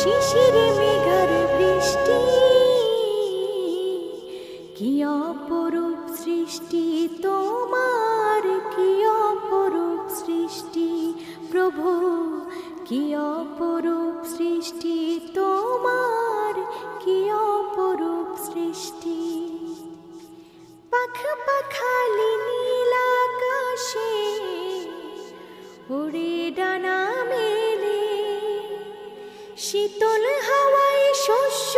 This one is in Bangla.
শিশির মেঘার বৃষ্টি, কি অপরূপ সৃষ্টি তোমার, কি অপরূপ সৃষ্টি প্রভু, কি অপরূপ সৃষ্টি তোমার, কি অপরূপ সৃষ্টি। পাখ পাখালি নীল আকাশে উড়ে ডানা মেলে, শীতল হাওয়ায় শস্য